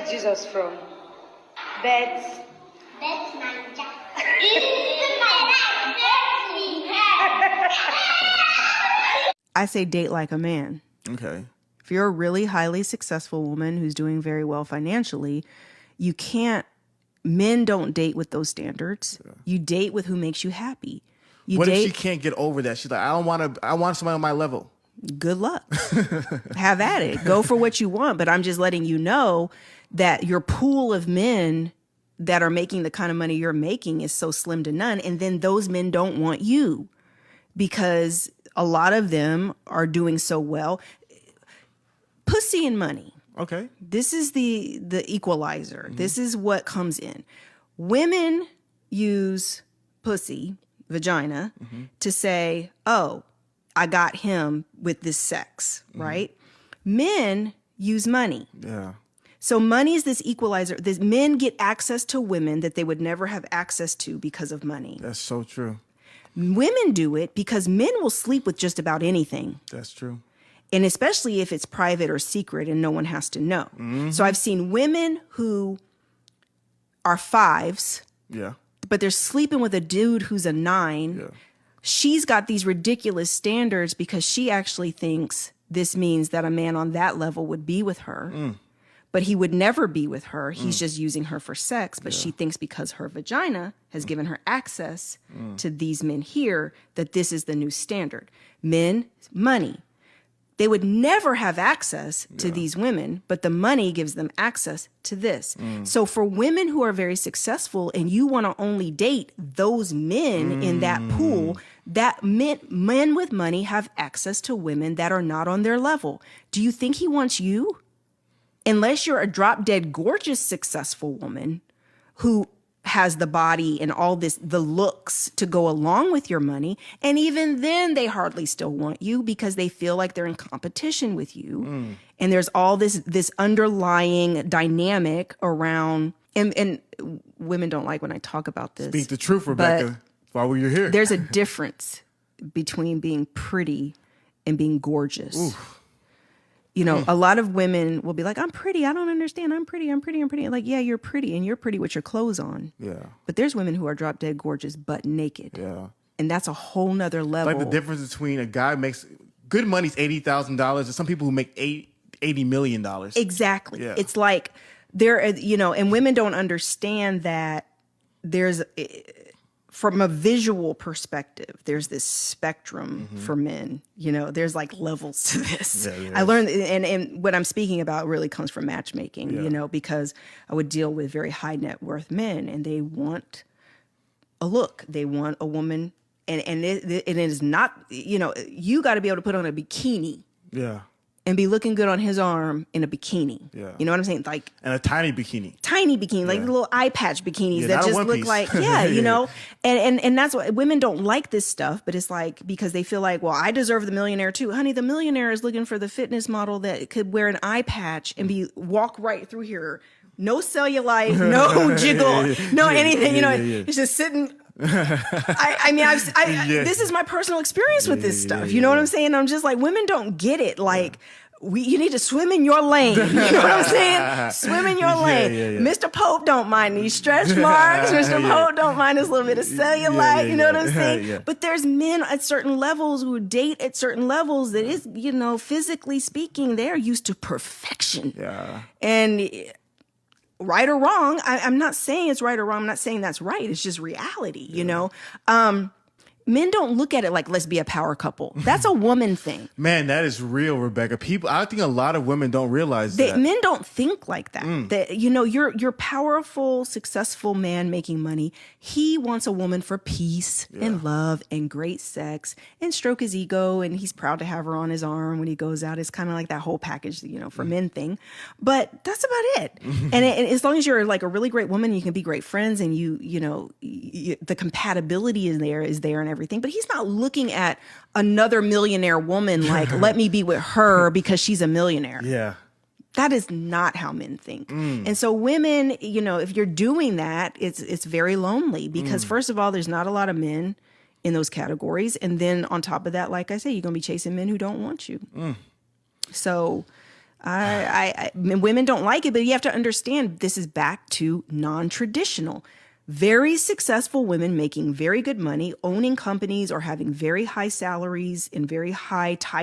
is Jesus from? Beds. That's Nanja. I say date like a man. Okay. If you're a really highly successful woman who's doing very well financially, you can't, men don't date with those standards. Yeah. You date with who makes you happy. What if she can't get over that? She's like, I want somebody on my level. Good luck. Have at it. Go for what you want. But I'm just letting you know that your pool of men that are making the kind of money you're making is so slim to none. And then those men don't want you because a lot of them are doing so well. Pussy and money. Okay. This is the equalizer. Mm-hmm. This is what comes in. Women use pussy, vagina, mm-hmm. to say, oh, I got him with this sex, mm-hmm. right? Men use money. Yeah. So money is this equalizer. This, men get access to women that they would never have access to because of money. That's so true. Women do it because men will sleep with just about anything. That's true. And especially if it's private or secret and no one has to know. Mm-hmm. So I've seen women who are fives, yeah, but they're sleeping with a dude who's a 9. Yeah. She's got these ridiculous standards because she actually thinks this means that a man on that level would be with her. But he would never be with her. He's just using her for sex. But she thinks because her vagina has given her access to these men here, that this is the new standard. Men, money. They would never have access to these women, but the money gives them access to this. So for women who are very successful and you want to only date those men in that pool, that men with money have access to women that are not on their level. Do you think he wants you? Unless you're a drop dead gorgeous successful woman who has the body and all this, the looks to go along with your money. And even then they hardly still want you because they feel like they're in competition with you. And there's all this underlying dynamic around, and women don't like when I talk about this. Speak the truth, Rebecca, while you're here. There's a difference between being pretty and being gorgeous. Oof. You know, a lot of women will be like, I'm pretty. I don't understand. I'm pretty. Like, yeah, you're pretty and you're pretty with your clothes on. Yeah. But there's women who are drop dead gorgeous, butt naked. Yeah. And that's a whole nother level. Like the difference between a guy makes good money's $80,000 and some people who make $80 million. Exactly. Yeah. It's like and women don't understand that there's, from a visual perspective, there's this spectrum for men. There's like levels to this. Yeah, I learned, and what I'm speaking about really comes from matchmaking, because I would deal with very high net worth men and they want a look. They want a woman, and it is not, you got to be able to put on a bikini. Yeah. And be looking good on his arm in a bikini. Yeah. You know what I'm saying? Like, and a tiny bikini. Like little eye patch bikinis that just look like, and that's why women don't like this stuff, but it's like, because they feel like, well, I deserve the millionaire too. Honey, the millionaire is looking for the fitness model that could wear an eye patch and walk right through here. No cellulite, no jiggle, no anything, it's just sitting. This is my personal experience with this stuff. You know what I'm saying? I'm just like, women don't get it. Like, you need to swim in your lane. You know what I'm saying? Swim in your lane. Mr. Pope don't mind these stretch marks. Mr. Pope don't mind this little bit of cellulite. You know what I'm saying? But there's men at certain levels who date at certain levels that is, physically speaking, they're used to perfection. Yeah. And right or wrong, I'm not saying it's right or wrong. I'm not saying that's right. It's just reality, Men don't look at it like, let's be a power couple. That's a woman thing. Man, that is real, Rebecca. I think a lot of women don't realize that. Men don't think like that. That, you're powerful, successful man making money. He wants a woman for peace and love and great sex and stroke his ego. And he's proud to have her on his arm when he goes out. It's kind of like that whole package, for men thing. But that's about it. And as long as you're like a really great woman, you can be great friends and the compatibility is there and everything, but he's not looking at another millionaire woman like, let me be with her because she's a millionaire. Yeah. That is not how men think. And so women, if you're doing that, it's very lonely because first of all, there's not a lot of men in those categories. And then on top of that, like I say, you're going to be chasing men who don't want you. So I mean, women don't like it, but you have to understand this is back to non-traditional. Very successful women making very good money, owning companies or having very high salaries in very high titles.